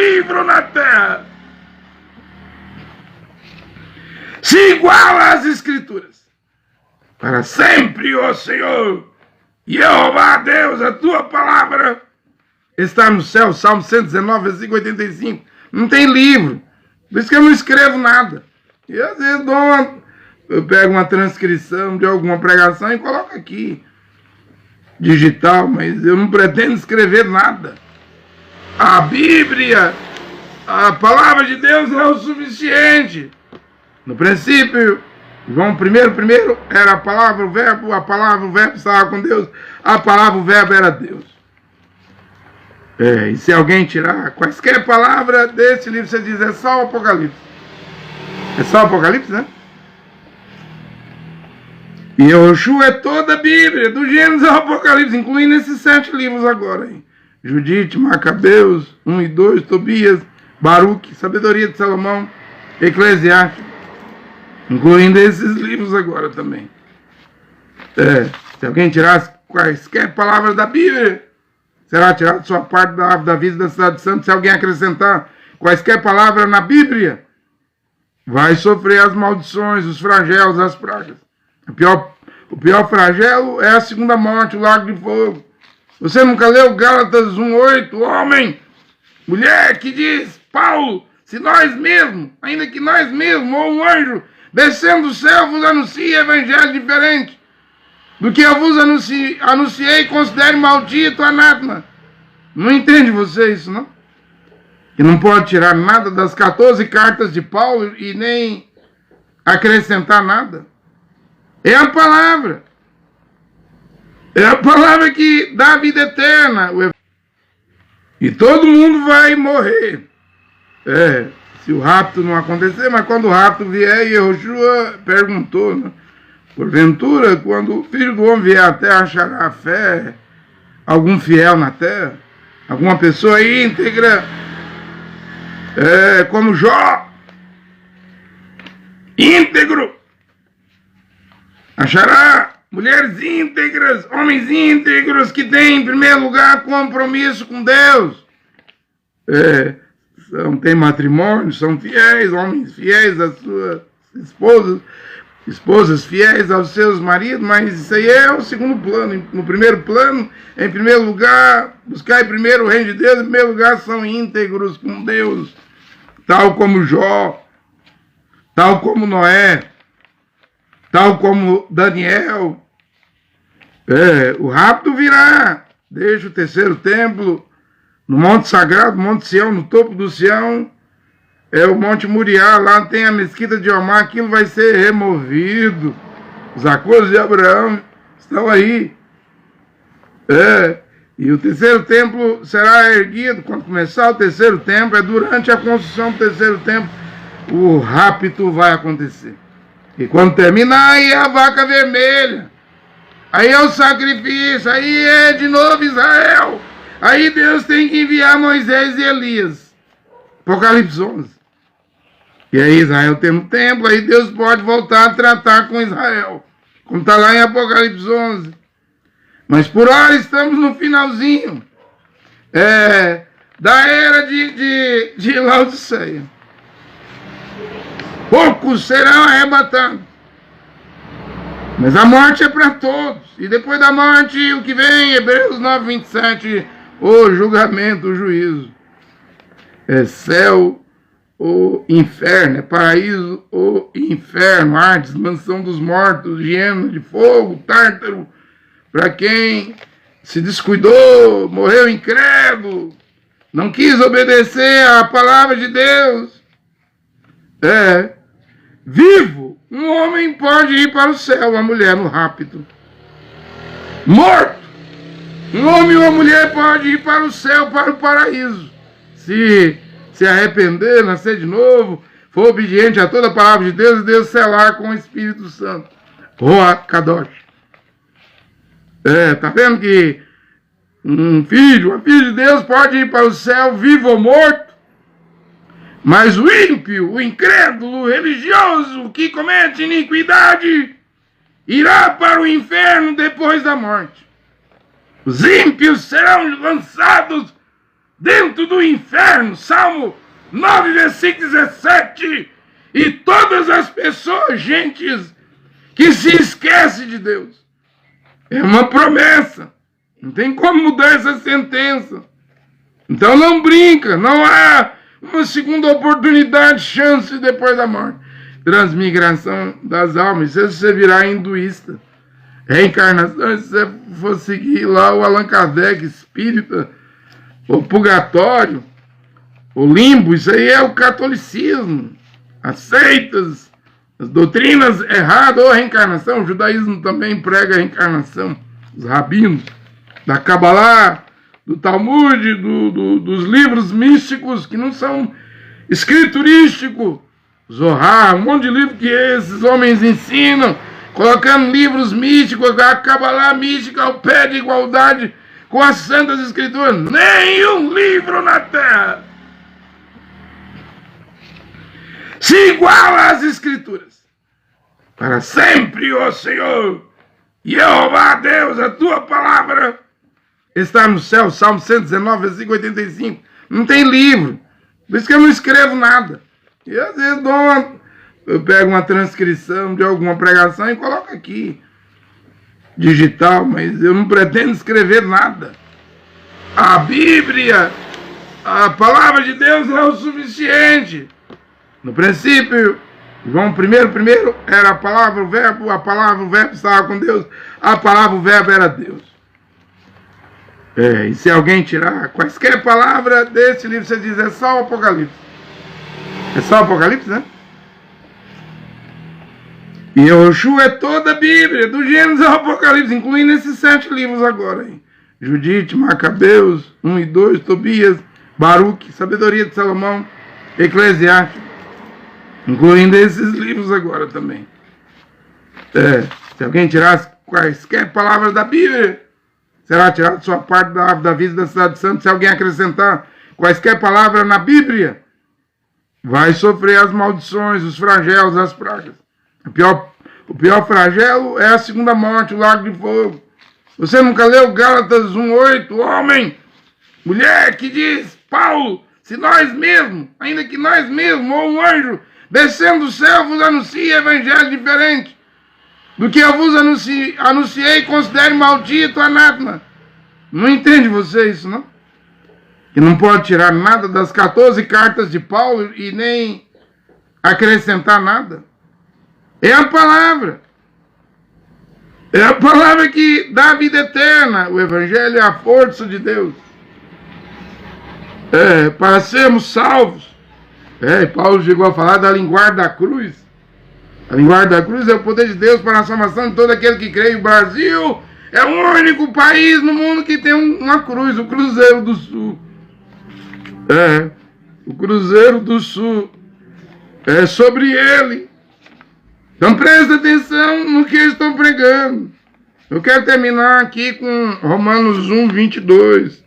livro na terra se iguala às Escrituras. Para sempre, ó Senhor, Jeová Deus, a tua palavra está no céu. Salmo 119, versículo 85. Não tem livro. Por isso que eu não escrevo nada. E às vezes eu pego uma transcrição de alguma pregação e coloco aqui, digital, mas eu não pretendo escrever nada. A Bíblia, a palavra de Deus é o suficiente. No princípio, João primeiro era a palavra, o verbo estava com Deus, a palavra, o verbo era Deus. E se alguém tirar quaisquer palavras desse livro, você diz, é só o Apocalipse. É só o Apocalipse, né? E Yoshua é toda a Bíblia, do Gênesis ao Apocalipse, incluindo esses 7 livros agora. Hein? Judite, Macabeus, 1 e 2, Tobias, Baruque, Sabedoria de Salomão, Eclesiastes, incluindo esses livros agora também. Se alguém tirasse quaisquer palavras da Bíblia, será tirado sua parte da árvore da vida da cidade de Santo. Se alguém acrescentar quaisquer palavras na Bíblia, vai sofrer as maldições, os flagelos, as pragas. O pior flagelo é a segunda morte, o lago de fogo. Você nunca leu Gálatas 1:8? Homem, mulher, que diz Paulo, se nós mesmos, ainda que nós mesmos, ou um anjo, descendo do céu, vos anuncie evangelho diferente do que eu vos anunciei, considere maldito, anátema. Não entende você isso, não? Que não pode tirar nada das 14 cartas de Paulo e nem acrescentar nada. É a palavra. É a palavra que dá a vida eterna. E todo mundo vai morrer. Se o rapto não acontecer, mas quando o rapto vier, Yehoshua perguntou, né? Porventura, quando o Filho do Homem vier à terra, achará fé, algum fiel na terra? Alguma pessoa íntegra, como Jó, íntegro, achará mulheres íntegras, homens íntegros que têm, em primeiro lugar, compromisso com Deus. Têm matrimônio, são fiéis, homens fiéis às suas esposas fiéis aos seus maridos, mas isso aí é o segundo plano. No primeiro plano, em primeiro lugar, buscar primeiro o reino de Deus, em primeiro lugar são íntegros com Deus, tal como Jó, tal como Noé, tal como Daniel. O rapto virá, deixa o terceiro templo no Monte Sagrado, Monte Sião, no topo do Sião, o Monte Moriá, lá tem a mesquita de Omar, aquilo vai ser removido. Os acordos de Abraão estão aí. E o terceiro templo será erguido. Quando começar o terceiro templo, durante a construção do terceiro templo, o rapto vai acontecer. E quando terminar, aí é a vaca vermelha. Aí é o sacrifício, aí é de novo Israel. Aí Deus tem que enviar Moisés e Elias. Apocalipse 11. E aí Israel tem um templo, aí Deus pode voltar a tratar com Israel. Como está lá em Apocalipse 11. Mas por hora estamos no finalzinho da era de Laodiceia. Poucos serão arrebatados. Mas a morte é para todos. E depois da morte, o que vem, Hebreus 9:27, o julgamento, o juízo. Céu ou inferno, paraíso ou inferno, Hades, mansão dos mortos, hiena de fogo, tártaro, para quem se descuidou, morreu incrédulo, não quis obedecer à palavra de Deus. Vivo, um homem pode ir para o céu, uma mulher no rapto. Morto, um homem ou uma mulher pode ir para o céu, para o paraíso. Se arrepender, nascer de novo, for obediente a toda a palavra de Deus, e Deus selar com o Espírito Santo. Roa Kadosh. Tá vendo que uma filha de Deus pode ir para o céu, vivo ou morto, mas o ímpio, o incrédulo, o religioso, que comete iniquidade, irá para o inferno depois da morte. Os ímpios serão lançados dentro do inferno. Salmo 9, versículo 17. E todas as pessoas, gentes, que se esquecem de Deus. É uma promessa. Não tem como mudar essa sentença. Então não brinca, não há uma segunda oportunidade, chance depois da morte. Transmigração das almas. Se você virar hinduísta, reencarnação, se você for seguir lá o Allan Kardec, espírita, o purgatório, o limbo, isso aí é o catolicismo. As seitas, as doutrinas erradas, ou a reencarnação. O judaísmo também prega a reencarnação. Os rabinos da Kabbalah, do Talmud, dos livros místicos que não são escriturísticos. Zohar, um monte de livro que esses homens ensinam, colocando livros místicos, a Kabbalah mística ao pé de igualdade com as Santas Escrituras. Nenhum livro na Terra se iguala às Escrituras. Para sempre, ó Senhor, Jeová Deus, a tua palavra está no céu. Salmo 119, versículo 85. Não tem livro. Por isso que eu não escrevo nada. E às vezes eu pego uma transcrição de alguma pregação e coloco aqui, digital, mas eu não pretendo escrever nada. A Bíblia, a palavra de Deus é o suficiente. No princípio, João primeiro era a palavra, o verbo estava com Deus, a palavra, o verbo era Deus. E se alguém tirar quaisquer palavra desse livro, você diz, é só o Apocalipse. É só o Apocalipse, né? E Yoshua é toda a Bíblia, do Gênesis ao Apocalipse, incluindo esses 7 livros agora. Hein? Judite, Macabeus, 1 e 2, Tobias, Baruque, Sabedoria de Salomão, Eclesiástico, incluindo esses livros agora também. Se alguém tirar quaisquer palavras da Bíblia, será tirado sua parte da árvore da vida da cidade santa. Se alguém acrescentar quaisquer palavras na Bíblia, vai sofrer as maldições, os flagelos, as pragas. O pior flagelo é a segunda morte, o lago de fogo. Você nunca leu Gálatas 1:8? Homem, mulher, que diz, Paulo, se nós mesmos, ainda que nós mesmos, ou um anjo, descendo do céu, vos anuncie evangelho diferente do que eu vos anunciei, considere maldito, anátema. Não entende você isso, não? Que não pode tirar nada das 14 cartas de Paulo e nem acrescentar nada. É a palavra. É a palavra que dá a vida eterna. O Evangelho é a força de Deus. Para sermos salvos. Paulo chegou a falar da linguagem da cruz. A linguagem da cruz é o poder de Deus para a salvação de todo aquele que crê. O Brasil é o único país no mundo que tem uma cruz, o Cruzeiro do Sul. O Cruzeiro do Sul. É sobre ele. Então presta atenção no que eles estão pregando. Eu quero terminar aqui com Romanos 1:22.